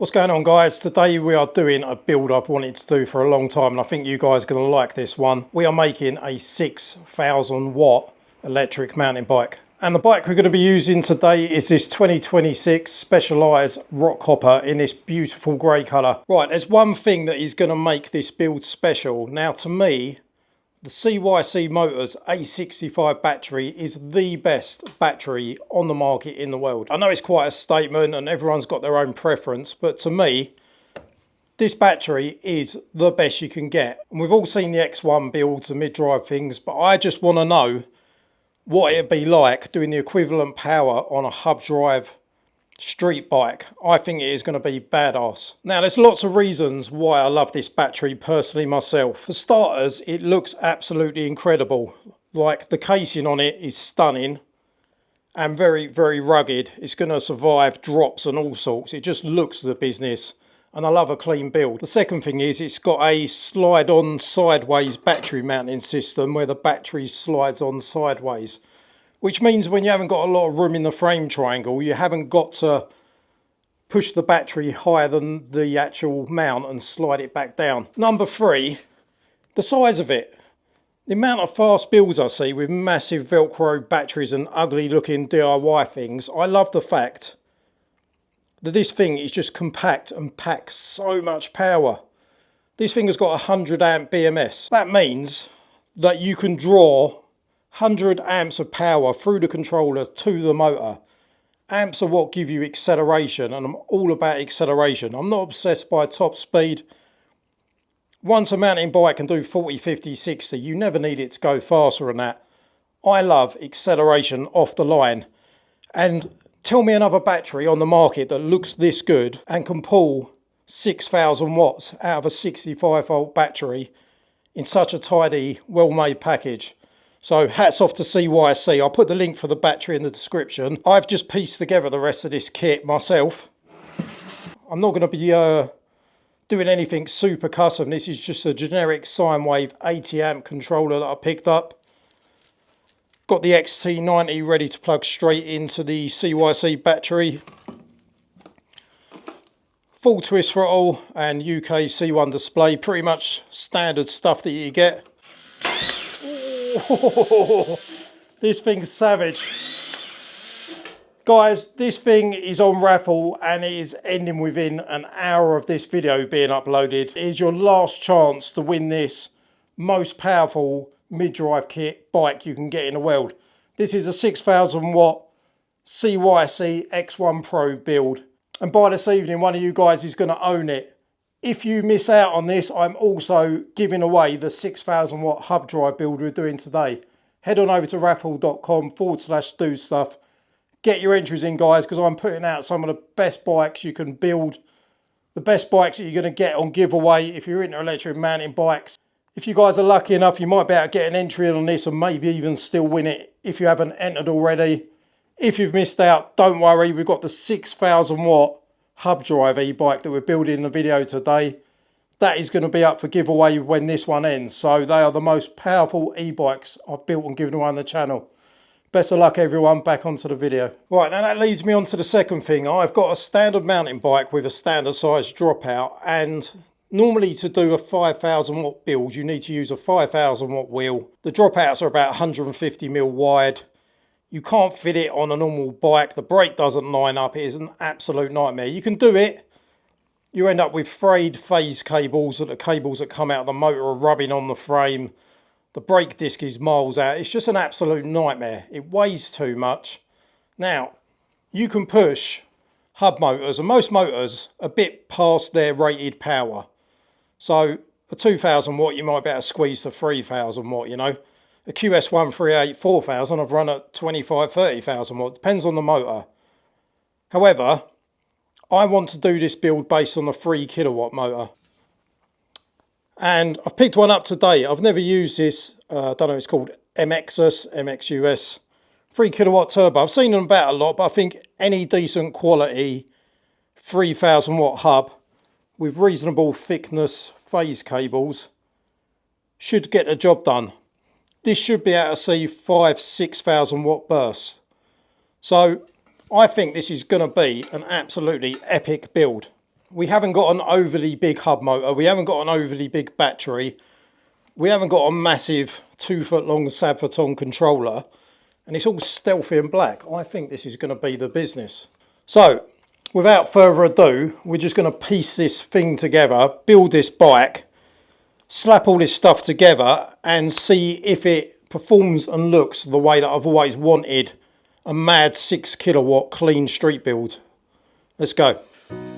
What's going on, guys? Today we are doing a build I've wanted to do for a long time, and I think you guys are going to like this one. We are making a 6,000 watt electric mountain bike, and the bike we're going to be using today is this 2026 Specialized Rock Hopper in this beautiful grey colour. Right, there's one thing that is going to make this build special. Now, to me, the CYC Motors A65 battery is the best battery on the market in the world. I know it's quite a statement and everyone's got their own preference, but to me, this battery is the best you can get. And we've all seen the X1 builds and mid-drive things, but I just want to know what it'd be like doing the equivalent power on a hub drive street bike. I think it is going to be badass. Now, there's lots of reasons why I love this battery personally myself. For starters, it looks absolutely incredible. Like, the casing on it is stunning and very, very rugged. It's going to survive drops and all sorts. It just looks the business, and I love a clean build. The second thing is it's got a slide on sideways battery mounting system where the battery slides on sideways, which means when you haven't got a lot of room in the frame triangle, you haven't got to push the battery higher than the actual mount and slide it back down. Number three, the size of it. The amount of fast builds I see with massive Velcro batteries and ugly looking DIY things, I love the fact that this thing is just compact and packs so much power. This thing has got 100 amp BMS. That means that you can draw 100 amps of power through the controller to the motor. Amps are what give you acceleration, and I'm all about acceleration. I'm not obsessed by top speed. Once a mountain bike can do 40, 50, 60, you never need it to go faster than that. I love acceleration off the line. And tell me another battery on the market that looks this good and can pull 6,000 watts out of a 65 volt battery in such a tidy, well-made package. So hats off to CYC. I'll put the link for the battery in the description. I've just pieced together the rest of this kit myself. I'm not going to be doing anything super custom. This is just a generic sine wave 80 amp controller that I picked up. Got the XT90 ready to plug straight into the CYC battery. Full twist throttle and UK C1 display. Pretty much standard stuff that you get. This thing's savage. Guys, this thing is on Raffle and it is ending within an hour of this video being uploaded. It is your last chance to win this most powerful mid-drive kit bike you can get in the world. This is a 6,000 watt CYC X1 Pro build, and by this evening one of you guys is going to own it. If you miss out on this, I'm also giving away the 6,000 watt hub drive build we're doing today. Head on over to raffle.com/do stuff. Get your entries in, guys, because I'm putting out some of the best bikes you can build. The best bikes that you're going to get on giveaway if you're into electric mountain bikes. If you guys are lucky enough, you might be able to get an entry on this and maybe even still win it if you haven't entered already. If you've missed out, don't worry. We've got the 6,000 watt hub drive e-bike that we're building in the video today. That is going to be up for giveaway when this one ends. So they are the most powerful e-bikes I've built and given away on the channel. Best of luck, everyone. Back onto the video. Right, now that leads me on to the second thing. I've got a standard mountain bike with a standard size dropout, and normally to do a 5,000 watt build you need to use a 5,000 watt wheel. The dropouts are about 150mm wide. You can't fit it on a normal bike. The brake doesn't line up. It is an absolute nightmare. You can do it. You end up with frayed phase cables, that the cables that come out of the motor are rubbing on the frame. The brake disc is miles out. It's just an absolute nightmare. It weighs too much. Now, you can push hub motors, and most motors a bit past their rated power. So a 2,000 watt, you might be able to squeeze to 3,000 watt, you know. A QS138 4000 I've run at 25-30,000 watt, depends on the motor. However, I want to do this build based on the 3 kilowatt motor. And I've picked one up today. I've never used this, I don't know, it's called MXUS 3 kilowatt turbo. I've seen them about a lot, but I think any decent quality 3,000 watt hub with reasonable thickness phase cables should get the job done. This should be able to see 5,000-6,000 watt bursts. So I think this is going to be an absolutely epic build. We haven't got an overly big hub motor, we haven't got an overly big battery, we haven't got a massive 2 foot long Sabvaton controller, and it's all stealthy and black. I think this is going to be the business. So without further ado, we're just going to piece this thing together, build this bike, slap all this stuff together and see if it performs and looks the way that I've always wanted a mad 6 kilowatt clean street build. Let's go.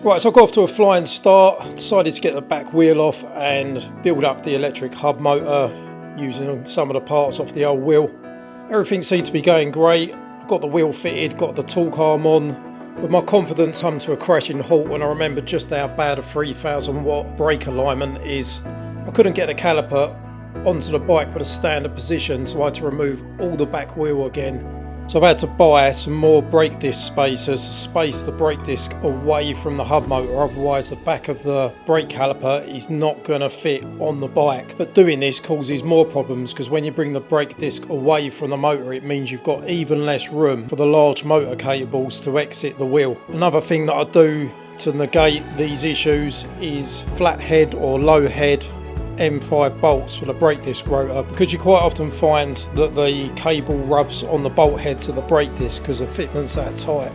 Right, so I got off to a flying start, decided to get the back wheel off and build up the electric hub motor using some of the parts off the old wheel. Everything seemed to be going great. I got the wheel fitted, got the torque arm on, but my confidence come to a crashing halt when I remembered just how bad a 3000 watt brake alignment is. I couldn't get the caliper onto the bike with a standard position, so I had to remove all the back wheel again. So I've had to buy some more brake disc spacers to space the brake disc away from the hub motor, otherwise the back of the brake caliper is not going to fit on the bike. But doing this causes more problems, because when you bring the brake disc away from the motor, it means you've got even less room for the large motor cables to exit the wheel. Another thing that I do to negate these issues is flat head or low head M5 bolts with a brake disc rotor, because you quite often find that the cable rubs on the bolt heads of the brake disc because the fitment's that tight.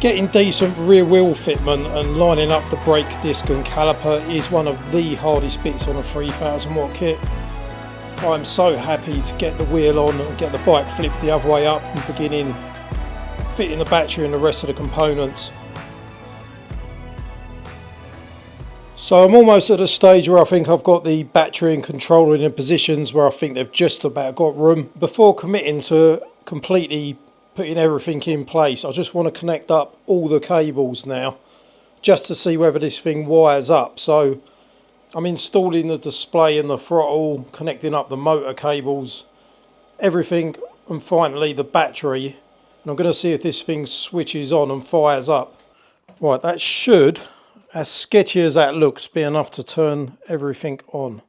Getting decent rear wheel fitment and lining up the brake disc and caliper is one of the hardest bits on a 3000 watt kit. I'm so happy to get the wheel on and get the bike flipped the other way up and beginning fitting the battery and the rest of the components. So I'm almost at a stage where I think I've got the battery and controller in positions where I think they've just about got room. Before committing to completely putting everything in place, I just want to connect up all the cables now just to see whether this thing wires up. So I'm installing the display and the throttle, connecting up the motor cables, everything, and finally the battery. And I'm going to see if this thing switches on and fires up. Right, that should, as sketchy as that looks, be enough to turn everything on.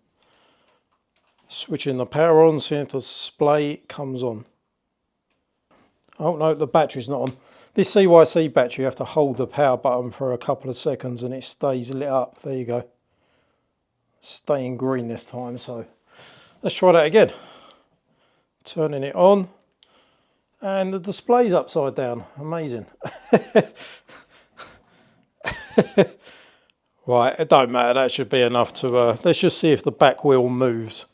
Switching the power on, seeing if the display comes on. Oh no, the battery's not on. This CYC battery, you have to hold the power button for a couple of seconds and it stays lit up. There you go. Staying green this time, so let's try that again. Turning it on. And the display's upside down. Amazing. Right, it don't matter. That should be enough to... let's just see if the back wheel moves.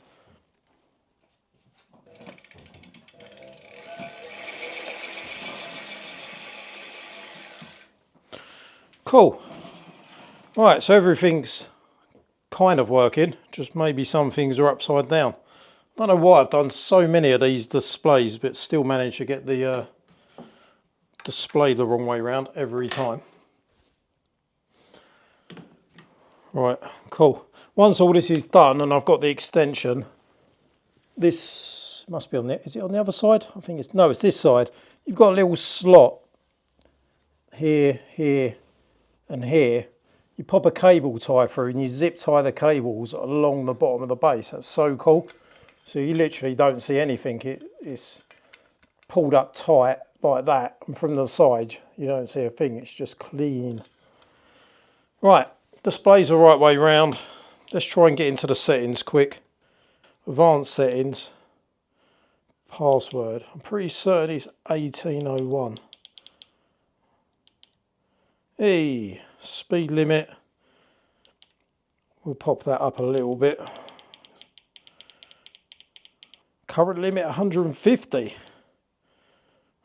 Cool. Right, so everything's kind of working. Just maybe some things are upside down. I don't know why I've done so many of these displays, but still managed to get the display the wrong way around every time. Right, cool. Once all this is done and I've got the extension, this must be on there. Is it on the other side? I think it's, no, it's this side. You've got a little slot here, here, and here. You pop a cable tie through and you zip tie the cables along the bottom of the base. That's so cool. So you literally don't see anything. It's pulled up tight like that, and from the side you don't see a thing. It's just clean. Right, display's the right way round. Let's try and get into the settings quick. Advanced settings, password. I'm pretty certain it's 1801. Hey, speed limit. We'll pop that up a little bit. Current limit 150.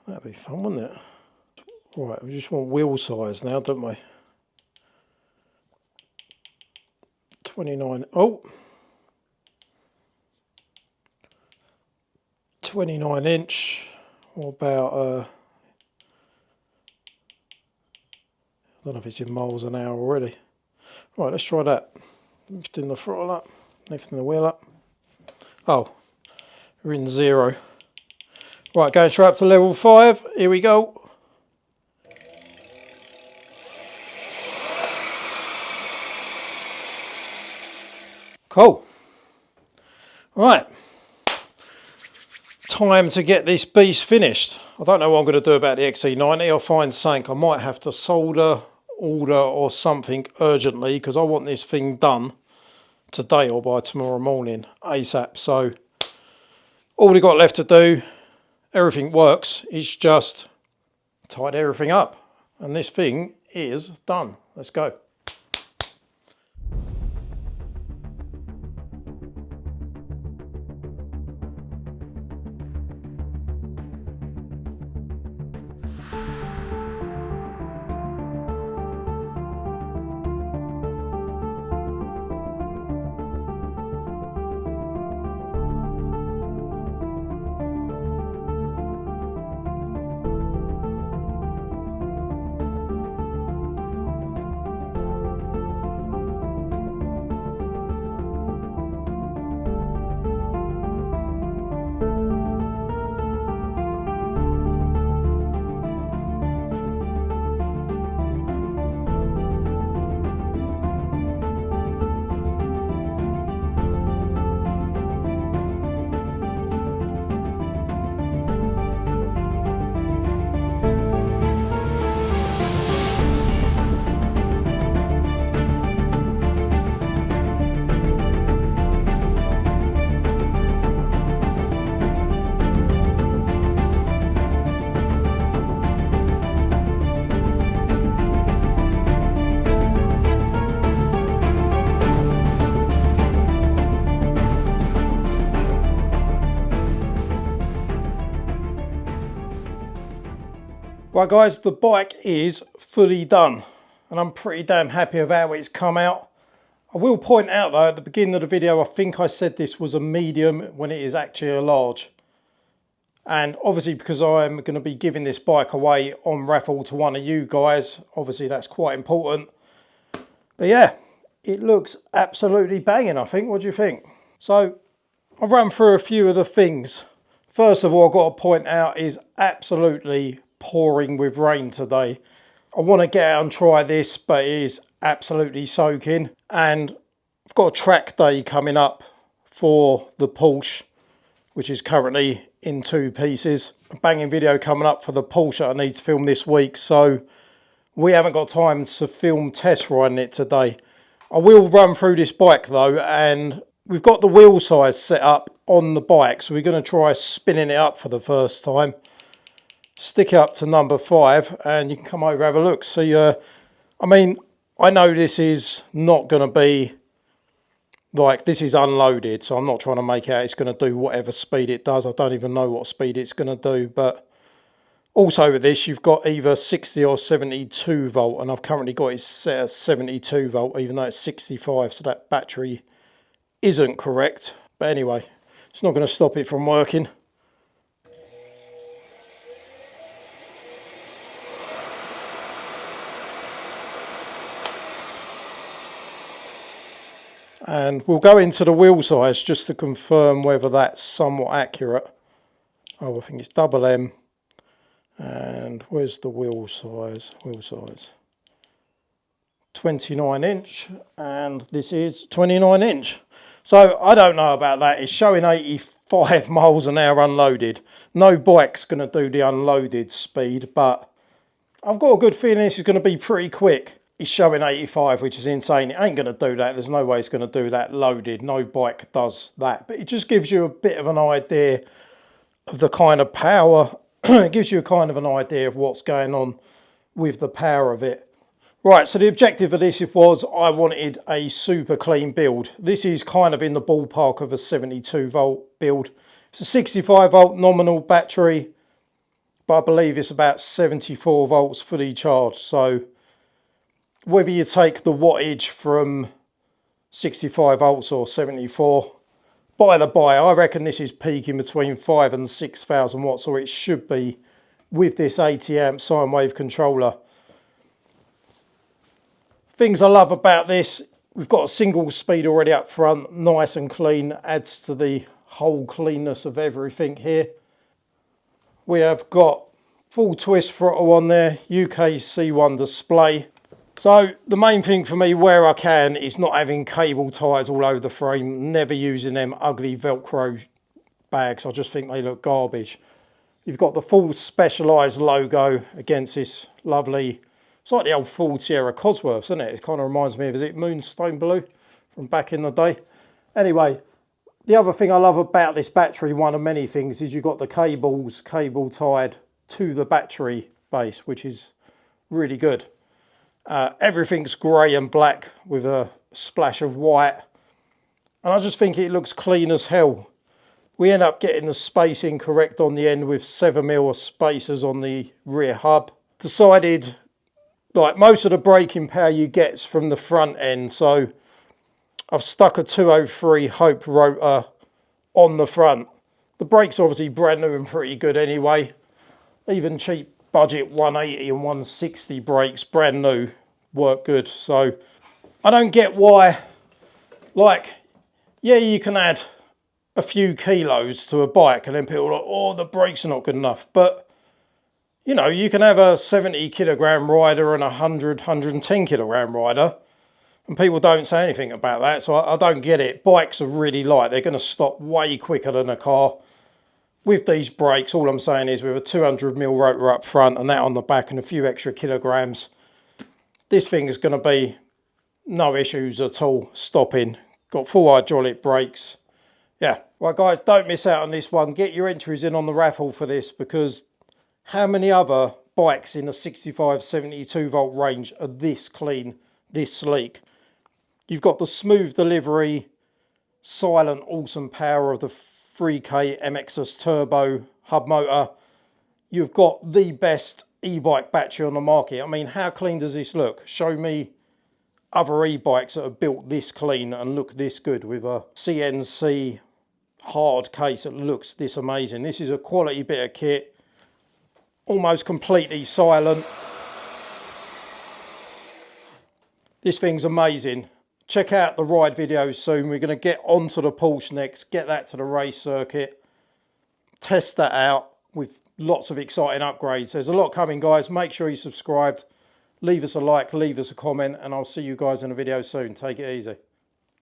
That'd be fun, wouldn't it? Right, we just want wheel size now, don't we? 29. Oh, 29 inch. What about I don't know if it's in miles an hour already. Right, let's try that. Lifting the throttle up, lifting the wheel up. Oh, we're in 0. Right, going straight up to level 5. Here we go. Cool. Right. time to get this beast finished. I don't know what I'm going to do about the XC90. I'll find something. I might have to solder, order or something urgently because I want this thing done today or by tomorrow morning ASAP. So all we got left to do, everything works, it's just tidy everything up and this thing is done. Let's go. Right guys, the bike is fully done and I'm pretty damn happy with how it's come out. I will point out though, at the beginning of the video, I think I said this was a medium when it is actually a large. And obviously because I'm going to be giving this bike away on Raffle to one of you guys, obviously that's quite important. But yeah, it looks absolutely banging, I think. What do you think? So I'll run through a few of the things. First of all, I've got to point out is absolutely pouring with rain today. I want to get out and try this, but it is absolutely soaking. And I've got a track day coming up for the Porsche, which is currently in 2 pieces. A banging video coming up for the Porsche I need to film this week, so we haven't got time to film test riding it today. I will run through this bike though, and we've got the wheel size set up on the bike, so we're going to try spinning it up for the first time. Stick it up to number 5 and you can come over and have a look. See, I mean, I know this is not going to be like, this is unloaded, so I'm not trying to make out it's going to do whatever speed it does. I don't even know what speed it's going to do, but also with this you've got either 60 or 72 volt, and I've currently got it set at 72 volt even though it's 65, so that battery isn't correct. But anyway, it's not going to stop it from working. And we'll go into the wheel size just to confirm whether that's somewhat accurate. Oh, I think it's double M. And where's the wheel size? Wheel size. 29 inch. And this is 29 inch. So I don't know about that. It's showing 85 miles an hour unloaded. No bike's going to do the unloaded speed, but I've got a good feeling this is going to be pretty quick. It's showing 85, which is insane. It ain't going to do that. There's no way it's going to do that loaded. No bike does that. But it just gives you a bit of an idea of the kind of power. It gives you a kind of an idea of what's going on with the power of it. Right, so the objective of this was I wanted a super clean build. This is kind of in the ballpark of a 72 volt build. It's a 65 volt nominal battery, but I believe it's about 74 volts fully charged. So whether you take the wattage from 65 volts or 74, by the by, I reckon this is peaking between 5 and 6,000 watts, or it should be with this 80 amp sine wave controller. Things I love about this, we've got a single speed already up front, nice and clean, adds to the whole cleanness of everything here. We have got full twist throttle on there, UK C1 display. So the main thing for me where I can is not having cable ties all over the frame, never using them ugly Velcro bags. I just think they look garbage. You've got the full Specialized logo against this lovely, it's like the old Ford Sierra Cosworths, isn't it? It kind of reminds me of, is it Moonstone Blue from back in the day? Anyway, the other thing I love about this battery, one of many things, is you've got the cables cable tied to the battery base, which is really good. Everything's grey and black with a splash of white. And I just think it looks clean as hell. We end up getting the spacing correct on the end with 7mm of spacers on the rear hub. Decided, like, most of the braking power you get's from the front end. So I've stuck a 203 Hope rotor on the front. The brakes obviously brand new and pretty good anyway. Even cheap budget 180 and 160 brakes, brand new, work good. So I don't get why, like, yeah, you can add a few kilos to a bike and then people are like, oh, the brakes are not good enough. But, you know, you can have a 70 kilogram rider and a 110 kilogram rider, and people don't say anything about that. So I don't get it. Bikes are really light. They're going to stop way quicker than a car. With these brakes, all I'm saying is with a 200mm rotor up front and that on the back and a few extra kilograms, this thing is going to be no issues at all stopping. Got full hydraulic brakes. Yeah, right guys, don't miss out on this one. Get your entries in on the raffle for this, because how many other bikes in the 65, 72 volt range are this clean, this sleek? You've got the smooth delivery, silent, awesome power of the 3K MXS Turbo hub motor. You've got the best e-bike battery on the market. I mean, how clean does this look? Show me other e-bikes that are built this clean and look this good with a CNC hard case that looks this amazing. This is a quality bit of kit, almost completely silent. This thing's amazing. Check out the ride videos soon. We're going to get onto the Porsche next, get that to the race circuit, test that out with lots of exciting upgrades. There's a lot coming, guys. Make sure you subscribed, leave us a like, leave us a comment, and I'll see you guys in a video soon. Take it easy.